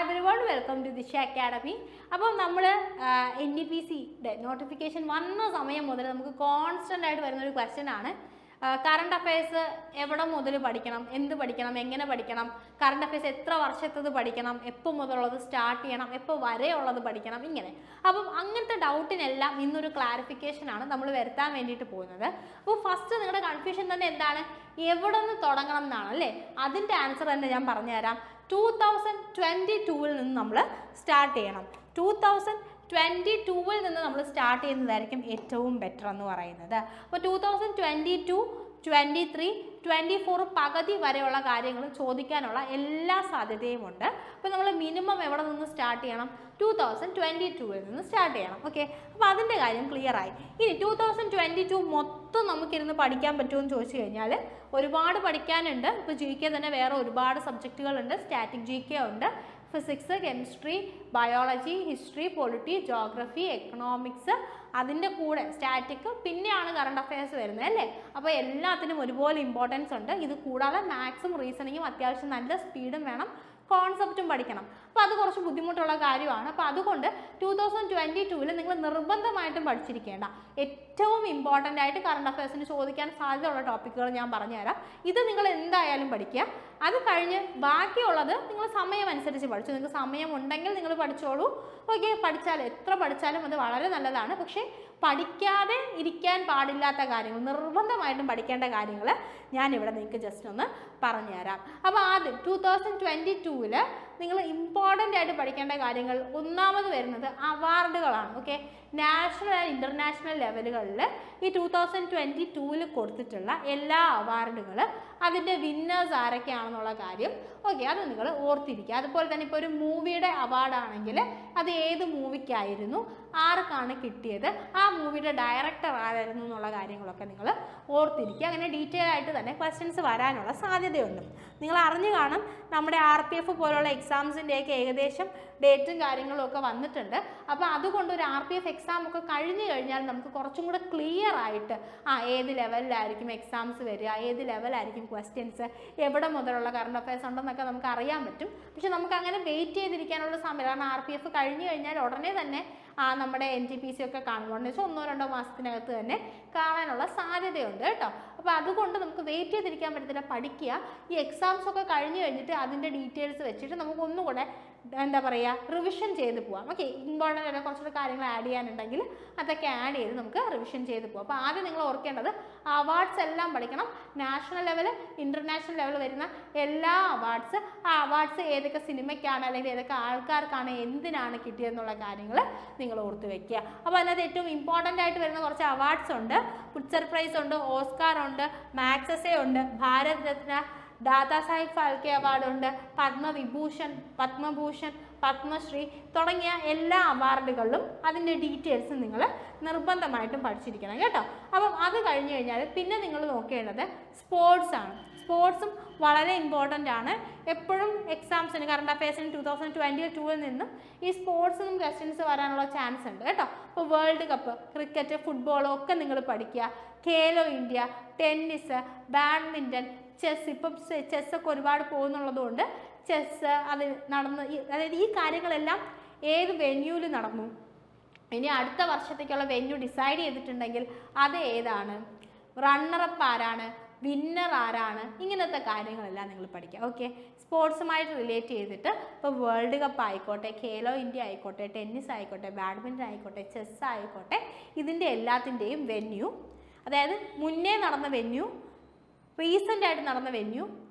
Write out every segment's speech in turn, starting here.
everyone, welcome to Disha Academy. അപ്പോൾ നമ്മൾ NDPCയുടെ notification വന്ന സമയം മുതൽ നമുക്ക് കോൺസ്റ്റന്റ് ആയിട്ട് വരുന്ന ഒരു ക്വസ്റ്റ്യൻ ആണ് കറണ്ട് അഫയേഴ്സ് എവിടെ മുതൽ പഠിക്കണം, എന്ത് പഠിക്കണം, എങ്ങനെ പഠിക്കണം, കറണ്ട് അഫയേഴ്സ് എത്ര വർഷത്തത് പഠിക്കണം, എപ്പോൾ മുതലുള്ളത് സ്റ്റാർട്ട് ചെയ്യണം, എപ്പോൾ വരെയുള്ളത് പഠിക്കണം, ഇങ്ങനെ. അപ്പം അങ്ങനത്തെ ഡൗട്ടിനെല്ലാം ഇന്നൊരു ക്ലാരിഫിക്കേഷൻ ആണ് നമ്മൾ വരുത്താൻ വേണ്ടിയിട്ട് പോകുന്നത്. അപ്പോൾ ഫസ്റ്റ് നിങ്ങളുടെ കൺഫ്യൂഷൻ തന്നെ എന്താണ്, എവിടെ നിന്ന് തുടങ്ങണം എന്നാണ് അല്ലേ? അതിൻ്റെ ആൻസർ തന്നെ ഞാൻ പറഞ്ഞുതരാം. 2022 നിന്ന് നമ്മൾ സ്റ്റാർട്ട് ചെയ്യണം. 2022 നിന്ന് നമ്മൾ സ്റ്റാർട്ട് ചെയ്യുന്നതായിരിക്കും ഏറ്റവും ബെറ്റർ എന്ന് പറയുന്നത്. അപ്പോൾ 2022, 23, 24 പകുതി വരെയുള്ള കാര്യങ്ങൾ ചോദിക്കാനുള്ള എല്ലാ സാധ്യതയും ഉണ്ട്. അപ്പോൾ നമ്മൾ മിനിമം എവിടെ നിന്ന് സ്റ്റാർട്ട് ചെയ്യണം? 2022 നിന്ന് സ്റ്റാർട്ട് ചെയ്യണം. ഓക്കെ, അപ്പോൾ അതിൻ്റെ കാര്യം ക്ലിയർ ആയി. ഇനി 2022 മൊത്തം നമുക്കിരുന്ന് പഠിക്കാൻ പറ്റുമെന്ന് ചോദിച്ചു കഴിഞ്ഞാൽ ഒരുപാട് പഠിക്കാനുണ്ട്. ഇപ്പോൾ GK തന്നെ വേറെ ഒരുപാട് സബ്ജക്റ്റുകളുണ്ട്. സ്റ്റാറ്റിക് GK ഉണ്ട്, physics, chemistry, biology, history, polity, geography, economics, അതിൻ്റെ കൂടെ സ്റ്റാറ്റിക്, പിന്നെയാണ് കറണ്ട് അഫയേഴ്സ് വരുന്നത് അല്ലേ? അപ്പോൾ എല്ലാത്തിനും ഒരുപോലെ ഇമ്പോർട്ടൻസ് ഉണ്ട്. ഇത് കൂടാതെ മാത്സും റീസണിങ്ങും അത്യാവശ്യം നല്ല സ്പീഡും വേണം, കോൺസെപ്റ്റും പഠിക്കണം. അപ്പോൾ അത് കുറച്ച് ബുദ്ധിമുട്ടുള്ള കാര്യമാണ്. അപ്പോൾ അതുകൊണ്ട് 2022 നിങ്ങൾ നിർബന്ധമായിട്ടും പഠിച്ചിരിക്കേണ്ട ഏറ്റവും ഇമ്പോർട്ടൻ്റ് ആയിട്ട് കറണ്ട് അഫയേഴ്സിന് ചോദിക്കാൻ സാധ്യതയുള്ള ടോപ്പിക്കുകൾ ഞാൻ പറഞ്ഞുതരാം. ഇത് നിങ്ങൾ എന്തായാലും പഠിക്കുക. അത് കഴിഞ്ഞ് ബാക്കിയുള്ളത് നിങ്ങൾ സമയം അനുസരിച്ച് പഠിച്ചു. നിങ്ങൾക്ക് സമയം ഉണ്ടെങ്കിൽ നിങ്ങൾ പഠിച്ചോളൂ. ഓക്കെ, പഠിച്ചാൽ എത്ര പഠിച്ചാലും അത് വളരെ നല്ലതാണ്. പക്ഷേ പഠിക്കാതെ ഇരിക്കാൻ പാടില്ലാത്ത കാര്യങ്ങൾ, നിർബന്ധമായിട്ടും പഠിക്കേണ്ട കാര്യങ്ങൾ ഞാനിവിടെ നിങ്ങൾക്ക് ജസ്റ്റ് ഒന്ന് പറഞ്ഞുതരാം. അപ്പോൾ ആദ്യം 2022 നിങ്ങൾ ഇമ്പോർട്ടൻ്റ് ആയിട്ട് പഠിക്കേണ്ട കാര്യങ്ങൾ ഒന്നാമത് വരുന്നത് അവാർഡുകളാണ്. ഓക്കെ, നാഷണൽ ആൻഡ് ഇൻ്റർനാഷണൽ ലെവലുകളിൽ ഈ 2022 കൊടുത്തിട്ടുള്ള എല്ലാ അവാർഡുകൾ, അതിൻ്റെ വിന്നേഴ്സ് ആരൊക്കെയാണെന്നുള്ള കാര്യം ഓക്കെ അത് നിങ്ങൾ ഓർത്തിരിക്കുക. അതുപോലെ തന്നെ ഇപ്പോൾ ഒരു മൂവിയുടെ അവാർഡാണെങ്കിൽ അത് ഏത് മൂവിക്കായിരുന്നു, ആർക്കാണ് കിട്ടിയത്, ആ മൂവിയുടെ ഡയറക്ടർ ആരായിരുന്നു എന്നുള്ള കാര്യങ്ങളൊക്കെ നിങ്ങൾ ഓർത്തിരിക്കുക. അങ്ങനെ ഡീറ്റെയിൽ ആയിട്ട് തന്നെ ക്വസ്റ്റ്യൻസ് വരാനുള്ള സാധ്യതയുണ്ട്. നിങ്ങൾ അറിഞ്ഞു കാണും, നമ്മുടെ RPF പോലുള്ള എക്സാംസിൻ്റെയൊക്കെ ഏകദേശം ഡേറ്റും കാര്യങ്ങളും ഒക്കെ വന്നിട്ടുണ്ട്. അപ്പോൾ അതുകൊണ്ട് ഒരു RPF എക്സാം ഒക്കെ കഴിഞ്ഞു കഴിഞ്ഞാൽ നമുക്ക് കുറച്ചും കൂടെ ക്ലിയർ ആയിട്ട് ഏത് ലെവലിലായിരിക്കും എക്സാംസ് വരിക, ഏത് ലെവലായിരിക്കും ക്വസ്റ്റ്യൻസ്, എവിടെ മുതലുള്ള കറണ്ട് അഫയേഴ്സ് ഉണ്ടെന്നൊക്കെ നമുക്ക് അറിയാൻ പറ്റും. പക്ഷെ നമുക്ക് അങ്ങനെ വെയിറ്റ് ചെയ്തിരിക്കാനുള്ള സമയം, കാരണം RPF കഴിഞ്ഞു കഴിഞ്ഞാൽ ഉടനെ തന്നെ നമ്മുടെ NTPC ഒക്കെ കാണുമ്പോൾ വെച്ചാൽ 1-2 മാസത്തിനകത്ത് തന്നെ കാണാനുള്ള സാധ്യതയുണ്ട് കേട്ടോ. അപ്പോൾ അതുകൊണ്ട് നമുക്ക് വെയിറ്റ് ചെയ്തിരിക്കാൻ പറ്റത്തില്ല, പഠിക്കുക. ഈ എക്സാംസ് ഒക്കെ കഴിഞ്ഞ് കഴിഞ്ഞിട്ട് അതിൻ്റെ ഡീറ്റെയിൽസ് വെച്ചിട്ട് നമുക്ക് ഒന്നുകൂടെ എന്താ പറയുക, റിവിഷൻ ചെയ്ത് പോവാം. ഓക്കെ, ഇമ്പോർട്ടൻ്റ് ആയിട്ട് കുറച്ചുകൂടെ കാര്യങ്ങൾ ആഡ് ചെയ്യാനുണ്ടെങ്കിൽ അതൊക്കെ ആഡ് ചെയ്ത് നമുക്ക് റിവിഷൻ ചെയ്ത് പോവാം. അപ്പോൾ ആദ്യം നിങ്ങൾ ഓർക്കേണ്ടത് അവാർഡ്സ് എല്ലാം പഠിക്കണം. നാഷണൽ ലെവൽ, ഇൻ്റർനാഷണൽ ലെവൽ വരുന്ന എല്ലാ അവാർഡ്സ്, ആ അവാർഡ്സ് ഏതൊക്കെ സിനിമയ്ക്കാണ് അല്ലെങ്കിൽ ഏതൊക്കെ ആൾക്കാർക്കാണ്, എന്തിനാണ് കിട്ടിയതെന്നുള്ള കാര്യങ്ങൾ നിങ്ങൾ ഓർത്ത് വെക്കുക. അപ്പോൾ അതിനകത്ത് ഏറ്റവും ഇമ്പോർട്ടൻ്റ് ആയിട്ട് വരുന്ന കുറച്ച് അവാർഡ്സ് ഉണ്ട്. പുട്സർ പ്രൈസ് ഉണ്ട്, ഓസ്കാർ ഉണ്ട്, മാഗ്സസെ ഉണ്ട്, ഭാരത് രത്ന, ദാദാ സാഹിബ് ഫാൽക്കെ അവാർഡുണ്ട്, പത്മവിഭൂഷൺ, പത്മഭൂഷൺ, പത്മശ്രീ തുടങ്ങിയ എല്ലാ അവാർഡുകളിലും അതിൻ്റെ ഡീറ്റെയിൽസ് നിങ്ങൾ നിർബന്ധമായിട്ടും പഠിച്ചിരിക്കണം കേട്ടോ. അപ്പം അത് കഴിഞ്ഞ് കഴിഞ്ഞാൽ പിന്നെ നിങ്ങൾ നോക്കേണ്ടത് സ്പോർട്സ് ആണ്. സ്പോർട്സും വളരെ ഇമ്പോർട്ടൻ്റ് ആണ്. എപ്പോഴും എക്സാംസിന്, കറണ്ട് അഫയേഴ്സിന് 2022 നിന്നും ഈ സ്പോർട്സിനും ക്വസ്റ്റ്യൻസ് വരാനുള്ള ചാൻസ് ഉണ്ട് കേട്ടോ. ഇപ്പോൾ വേൾഡ് കപ്പ്, ക്രിക്കറ്റ്, ഫുട്ബോൾ ഒക്കെ നിങ്ങൾ പഠിക്കുക. Khelo India, tennis, badminton, chess, ഇപ്പം ചെസ്സൊക്കെ ഒരുപാട് പോകുന്നുള്ളതുകൊണ്ട് ചെസ്സ് അത് നടന്ന്, അതായത് ഈ കാര്യങ്ങളെല്ലാം ഏത് വെന്യൂവിൽ നടന്നു, ഇനി അടുത്ത വർഷത്തേക്കുള്ള വെന്യൂ ഡിസൈഡ് ചെയ്തിട്ടുണ്ടെങ്കിൽ അത് ഏതാണ്, റണ്ണറപ്പ് ആരാണ്, വിന്നർ ആരാണ്, ഇങ്ങനത്തെ കാര്യങ്ങളെല്ലാം നിങ്ങൾ പഠിക്കുക. ഓക്കെ, സ്പോർട്സുമായിട്ട് റിലേറ്റ് ചെയ്തിട്ട് ഇപ്പോൾ വേൾഡ് കപ്പ് ആയിക്കോട്ടെ, ഖേലോ ഇന്ത്യ ആയിക്കോട്ടെ, ടെന്നീസ് ആയിക്കോട്ടെ, ബാഡ്മിൻ്റൺ ആയിക്കോട്ടെ, ചെസ് ആയിക്കോട്ടെ, ഇതിൻ്റെ എല്ലാത്തിൻ്റെയും വെന്യൂ, അതായത് മുന്നേ നടന്ന വെന്യൂ, റീസെൻ്റ് ആയിട്ട് നടന്ന വെന്യൂ,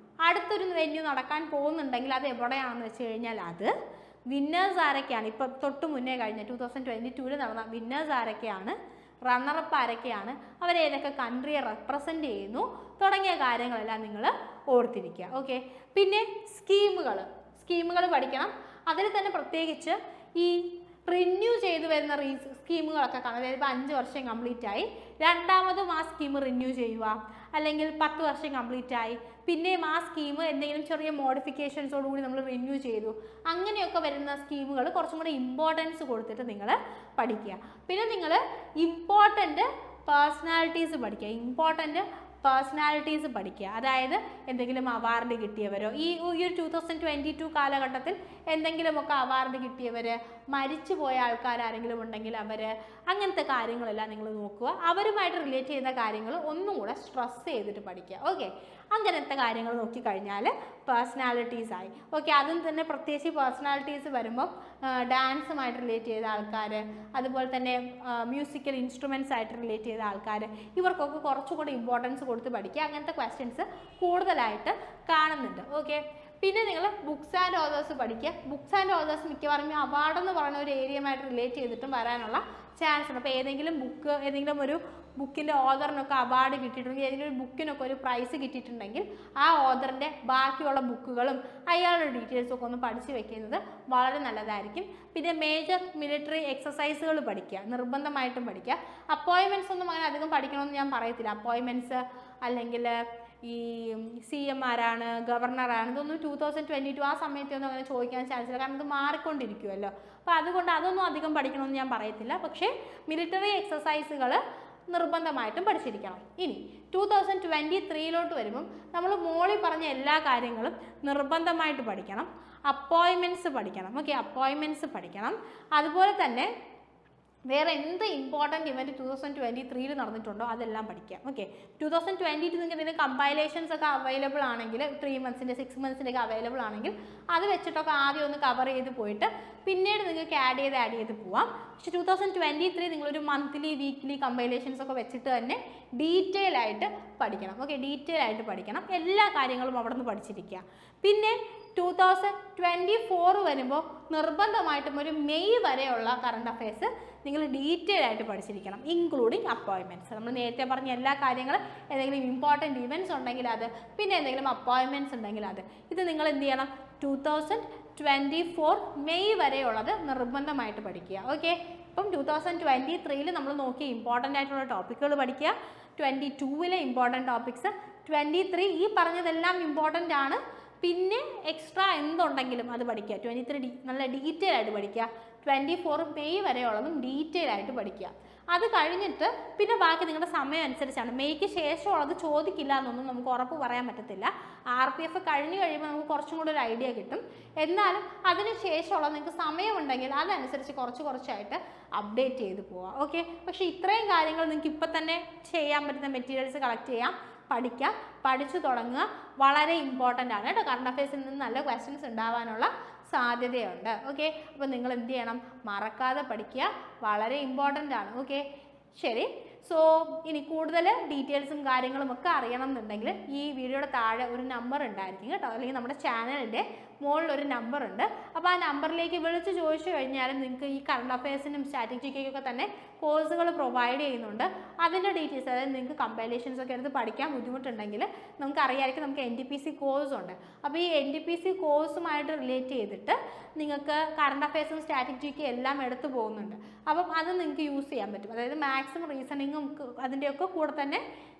അടുത്തൊരു വെന്യൂ നടക്കാൻ പോകുന്നുണ്ടെങ്കിൽ അത് എവിടെയാണെന്ന് വെച്ച് കഴിഞ്ഞാൽ അത് വിന്നേഴ്സ് ആരൊക്കെയാണ്, ഇപ്പം തൊട്ട് മുന്നേ കഴിഞ്ഞ 2022 നടന്ന വിന്നേഴ്സ് ആരൊക്കെയാണ്, റണ്ണറപ്പ് ആരൊക്കെയാണ്, അവരേതൊക്കെ കൺട്രിയെ റെപ്രസെൻ്റ് ചെയ്യുന്നു തുടങ്ങിയ കാര്യങ്ങളെല്ലാം നിങ്ങൾ ഓർത്തിരിക്കുക. ഓക്കെ, പിന്നെ സ്കീമുകൾ പഠിക്കണം. അതിൽ തന്നെ പ്രത്യേകിച്ച് ഈ റിന്യൂ ചെയ്ത് വരുന്ന സ്കീമുകളൊക്കെ കാണാം. അതായത് ഇപ്പോൾ 5 വർഷം കംപ്ലീറ്റ് ആയി, രണ്ടാമതും ആ സ്കീം റിന്യൂ ചെയ്യുക, അല്ലെങ്കിൽ 10 വർഷം കംപ്ലീറ്റ് ആയി, പിന്നെയും ആ സ്കീം എന്തെങ്കിലും ചെറിയ മോഡിഫിക്കേഷൻസോടുകൂടി നമ്മൾ റിന്യൂ ചെയ്തു, അങ്ങനെയൊക്കെ വരുന്ന സ്കീമുകൾ കുറച്ചും കൂടി ഇമ്പോർട്ടൻസ് കൊടുത്തിട്ട് നിങ്ങൾ പഠിക്കുക. പിന്നെ നിങ്ങൾ ഇമ്പോർട്ടൻ്റ് പേഴ്സണാലിറ്റീസ് പഠിക്കുക. ഇമ്പോർട്ടൻ്റ് പേഴ്സണാലിറ്റീസ് പഠിക്കുക. അതായത് എന്തെങ്കിലും അവാർഡ് കിട്ടിയവരോ, ഈ ഒരു 2022 കാലഘട്ടത്തിൽ എന്തെങ്കിലുമൊക്കെ അവാർഡ് കിട്ടിയവർ, മരിച്ചുപോയ ആൾക്കാർ ആരെങ്കിലും ഉണ്ടെങ്കിൽ അവർ, അങ്ങനത്തെ കാര്യങ്ങളെല്ലാം നിങ്ങൾ നോക്കുക. അവരുമായിട്ട് റിലേറ്റ് ചെയ്യുന്ന കാര്യങ്ങൾ ഒന്നും കൂടെ സ്ട്രെസ് ചെയ്തിട്ട് പഠിക്കുക. ഓക്കെ, അങ്ങനത്തെ കാര്യങ്ങൾ നോക്കിക്കഴിഞ്ഞാൽ പേഴ്സണാലിറ്റീസ് ആയി. ഓക്കെ, അതും തന്നെ പ്രത്യേകിച്ച് പേഴ്സണാലിറ്റീസ് വരുമ്പോൾ ഡാൻസുമായിട്ട് റിലേറ്റ് ചെയ്ത ആൾക്കാർ, അതുപോലെ തന്നെ മ്യൂസിക്കൽ ഇൻസ്ട്രുമെൻറ്റ്സ് ആയിട്ട് റിലേറ്റ് ചെയ്ത ആൾക്കാർ, ഇവർക്കൊക്കെ കുറച്ചുകൂടി ഇമ്പോർട്ടൻസ് കൊടുത്ത് പഠിക്കുക. അങ്ങനത്തെ ക്വസ്റ്റ്യൻസ് കൂടുതലായിട്ട് കാണുന്നുണ്ട്. ഓക്കെ, പിന്നെ നിങ്ങൾ ബുക്സ് ആൻഡ് ഓതേഴ്സ് പഠിക്കുക. ബുക്സ് ആൻഡ് ഓതേഴ്സ് മിക്കവാറും അവാർഡ് എന്ന് പറയുന്ന ഒരു ഏരിയയുമായിട്ട് റിലേറ്റ് ചെയ്തിട്ടും വരാനുള്ള ചാൻസ് ഉണ്ട്. അപ്പോൾ ഏതെങ്കിലും ബുക്ക്, ഏതെങ്കിലും ഒരു ബുക്കിൻ്റെ ഓതറിനൊക്കെ അവാർഡ് കിട്ടിയിട്ടുണ്ടെങ്കിൽ, ഏതെങ്കിലും ഒരു ബുക്കിനൊക്കെ ഒരു പ്രൈസ് കിട്ടിയിട്ടുണ്ടെങ്കിൽ ആ ഓതറിൻ്റെ ബാക്കിയുള്ള ബുക്കുകളും അയാളുടെ ഡീറ്റെയിൽസും ഒക്കെ ഒന്ന് പഠിച്ച് വെക്കുന്നത് വളരെ നല്ലതായിരിക്കും. പിന്നെ മേജർ മിലിറ്ററി എക്സസൈസുകൾ പഠിക്കുക, നിർബന്ധമായിട്ടും പഠിക്കുക. അപ്പോയിൻമെൻറ്റ്സ് ഒന്നും അങ്ങനെ അധികം പഠിക്കണമെന്ന് ഞാൻ പറയത്തില്ല. അപ്പോയിൻമെൻറ്റ്സ് അല്ലെങ്കിൽ ഈ CM ആരാണ്, ഗവർണറാണ്, ഇതൊന്നും 2022 ആ സമയത്തൊന്നും അങ്ങനെ ചോദിക്കാൻ ചാൻസ് ഇല്ല. കാരണം ഇത് മാറിക്കൊണ്ടിരിക്കുമല്ലോ. അപ്പോൾ അതുകൊണ്ട് അതൊന്നും അധികം പഠിക്കണമെന്ന് ഞാൻ പറയത്തില്ല. പക്ഷേ മിലിറ്ററി എക്സസൈസുകൾ നിർബന്ധമായിട്ടും പഠിച്ചിരിക്കണം. ഇനി 2023 വരുമ്പം നമ്മൾ മോളിൽ പറഞ്ഞ എല്ലാ കാര്യങ്ങളും നിർബന്ധമായിട്ട് പഠിക്കണം. അപ്പോയിൻമെൻറ്റ്സ് പഠിക്കണം. ഓക്കെ, അപ്പോയിൻമെൻറ്റ്സ് പഠിക്കണം. അതുപോലെ തന്നെ വേറെ എന്ത് ഇമ്പോർട്ടൻറ്റ് ഇവൻറ്റ് 2023 നടന്നിട്ടുണ്ടോ അതെല്ലാം പഠിക്കാം. ഓക്കെ, 2022 നിങ്ങൾക്ക് ഇതിന് കമ്പൈലേഷൻസ് ഒക്കെ അവൈലബിൾ ആണെങ്കിൽ, 3 മന്ത്സിൻ്റെ 6 മന്ത്സിൻ്റെ ഒക്കെ അവൈലബിൾ ആണെങ്കിൽ അത് വെച്ചിട്ടൊക്കെ ആദ്യം ഒന്ന് കവർ ചെയ്ത് പോയിട്ട് പിന്നീട് നിങ്ങൾക്ക് ആഡ് ചെയ്ത് പോവാം. പക്ഷേ 2023 നിങ്ങളൊരു മന്ത്ലി വീക്ക്ലി കമ്പൈലേഷൻസ് ഒക്കെ വെച്ചിട്ട് തന്നെ ഡീറ്റെയിൽ ആയിട്ട് പഠിക്കണം. ഓക്കെ, ഡീറ്റെയിൽ ആയിട്ട് പഠിക്കണം. എല്ലാ കാര്യങ്ങളും അവിടെ നിന്ന് പഠിച്ചിരിക്കുക. പിന്നെ 2024 വരുമ്പോൾ നിർബന്ധമായിട്ടും ഒരു മെയ് വരെയുള്ള കറണ്ട് അഫയേഴ്സ് നിങ്ങൾ ഡീറ്റെയിൽ ആയിട്ട് പഠിച്ചിരിക്കണം, ഇൻക്ലൂഡിങ് അപ്പോയിൻമെൻറ്റ്സ്. നമ്മൾ നേരത്തെ പറഞ്ഞ എല്ലാ കാര്യങ്ങളും, ഏതെങ്കിലും ഇമ്പോർട്ടൻറ്റ് ഇവൻറ്റ്സ് ഉണ്ടെങ്കിൽ അത്, പിന്നെ എന്തെങ്കിലും അപ്പോയിൻമെൻറ്റ്സ് ഉണ്ടെങ്കിൽ അത്, ഇത് നിങ്ങൾ എന്ത് ചെയ്യണം, 2024 മെയ് വരെയുള്ളത് നിർബന്ധമായിട്ട് പഠിക്കുക. ഓക്കെ, ഇപ്പം 2023 നമ്മൾ നോക്കിയ ഇമ്പോർട്ടൻ്റ് ആയിട്ടുള്ള ടോപ്പിക്കുകൾ പഠിക്കുക. 22 ഇമ്പോർട്ടൻറ്റ് ടോപ്പിക്സ്, 23 ഈ പറഞ്ഞതെല്ലാം ഇമ്പോർട്ടൻ്റ് ആണ്. പിന്നെ എക്സ്ട്രാ എന്തുണ്ടെങ്കിലും അത് പഠിക്കുക. 23 നല്ല ഡീറ്റെയിൽ ആയിട്ട് പഠിക്കുക. 24 മെയ് വരെയുള്ളതും ഡീറ്റെയിൽ ആയിട്ട് പഠിക്കുക. അത് കഴിഞ്ഞിട്ട് പിന്നെ ബാക്കി നിങ്ങളുടെ സമയം അനുസരിച്ചാണ്. മെയ്ക്ക് ശേഷമുള്ളത് ചോദിക്കില്ല എന്നൊന്നും നമുക്ക് ഉറപ്പ് പറയാൻ പറ്റത്തില്ല. RPF കഴിഞ്ഞ് കഴിയുമ്പോൾ നമുക്ക് കുറച്ചും കൂടി ഒരു ഐഡിയ കിട്ടും. എന്നാലും അതിന് ശേഷമുള്ള നിങ്ങൾക്ക് സമയമുണ്ടെങ്കിൽ അതനുസരിച്ച് കുറച്ചായിട്ട് അപ്ഡേറ്റ് ചെയ്ത് പോവാം. ഓക്കെ, പക്ഷേ ഇത്രയും കാര്യങ്ങൾ നിങ്ങൾക്ക് ഇപ്പം തന്നെ ചെയ്യാൻ പറ്റുന്ന മെറ്റീരിയൽസ് കളക്ട് ചെയ്യാം, പഠിക്കുക, പഠിച്ചു തുടങ്ങുക. വളരെ ഇമ്പോർട്ടൻ്റ് ആണ് കേട്ടോ. കറണ്ട് അഫയേഴ്സിൽ നിന്ന് നല്ല ക്വസ്റ്റ്യൻസ് ഉണ്ടാവാനുള്ള സാധ്യതയുണ്ട്. ഓക്കെ, അപ്പോൾ നിങ്ങൾ എന്ത് ചെയ്യണം, മറക്കാതെ പഠിക്കുക, വളരെ ഇമ്പോർട്ടൻ്റ് ആണ്. ഓക്കെ, ശരി. സോ ഇനി കൂടുതൽ ഡീറ്റെയിൽസും കാര്യങ്ങളും ഒക്കെ അറിയണം എന്നുണ്ടെങ്കിൽ ഈ വീഡിയോയുടെ താഴെ ഒരു നമ്പർ ഉണ്ടായിരിക്കും കേട്ടോ, അല്ലെങ്കിൽ നമ്മുടെ ചാനലിൻ്റെ മുകളിൽ ഒരു നമ്പർ ഉണ്ട്. അപ്പോൾ ആ നമ്പറിലേക്ക് വിളിച്ച് ചോദിച്ചു കഴിഞ്ഞാലും നിങ്ങൾക്ക് ഈ കറണ്ട് അഫയേഴ്സിനും സ്റ്റാറ്റിസ്റ്റിക്കൊക്കെ തന്നെ കോഴ്സുകൾ പ്രൊവൈഡ് ചെയ്യുന്നുണ്ട്. അതിൻ്റെ ഡീറ്റെയിൽസ്, അതായത് നിങ്ങൾക്ക് കമ്പൈലേഷൻസ് ഒക്കെ എടുത്ത് പഠിക്കാൻ ബുദ്ധിമുട്ടുണ്ടെങ്കിൽ നമുക്ക് അറിയാമായിരിക്കും, നമുക്ക് NTPC കോഴ്സ് ഉണ്ട്. അപ്പോൾ ഈ NTPC കോഴ്സുമായിട്ട് റിലേറ്റ് ചെയ്തിട്ട് നിങ്ങൾക്ക് കറണ്ട് അഫയേഴ്സും സ്റ്റാറ്റിസ്റ്റിക്കും എല്ലാം എടുത്തു പോകുന്നുണ്ട്. അപ്പം അത് നിങ്ങൾക്ക് യൂസ് ചെയ്യാൻ പറ്റും. അതായത് മാത്സും റീസണിങ്ങും അതിൻ്റെയൊക്കെ കൂടെ തന്നെ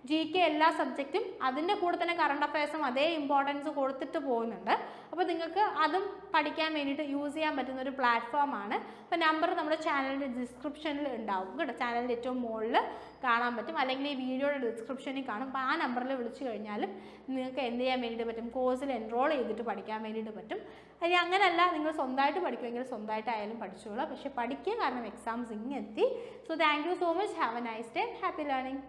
GK എല്ലാ സബ്ജക്റ്റും, അതിൻ്റെ കൂടെ തന്നെ കറണ്ട് അഫയേഴ്സും അതേ ഇമ്പോർട്ടൻസ് കൊടുത്തിട്ട് പോകുന്നുണ്ട്. അപ്പോൾ നിങ്ങൾക്ക് അതും പഠിക്കാൻ വേണ്ടിയിട്ട് യൂസ് ചെയ്യാൻ പറ്റുന്ന ഒരു പ്ലാറ്റ്ഫോമാണ്. അപ്പോൾ നമ്പർ നമ്മുടെ ചാനലിൻ്റെ ഡിസ്ക്രിപ്ഷനിൽ ഉണ്ടാവും കേട്ടോ, ചാനലിൻ്റെ ഏറ്റവും മുകളിൽ കാണാൻ പറ്റും, അല്ലെങ്കിൽ ഈ വീഡിയോയുടെ ഡിസ്ക്രിപ്ഷനിൽ കാണും. അപ്പോൾ ആ നമ്പറിൽ വിളിച്ചു കഴിഞ്ഞാലും നിങ്ങൾക്ക് എന്ത് ചെയ്യാൻ വേണ്ടിയിട്ട് പറ്റും, കോഴ്സിൽ എൻറോൾ ചെയ്തിട്ട് പഠിക്കാൻ വേണ്ടിയിട്ട് പറ്റും. അല്ലെങ്കിൽ അങ്ങനെയല്ല, നിങ്ങൾ സ്വന്തമായിട്ട് പഠിക്കുമെങ്കിൽ സ്വന്തമായിട്ടായാലും പഠിച്ചോളാം. പക്ഷേ പഠിക്കുക, കാരണം എക്സാംസ് ഇങ്ങെത്തി. So thank you so much. Have a nice day. Happy learning.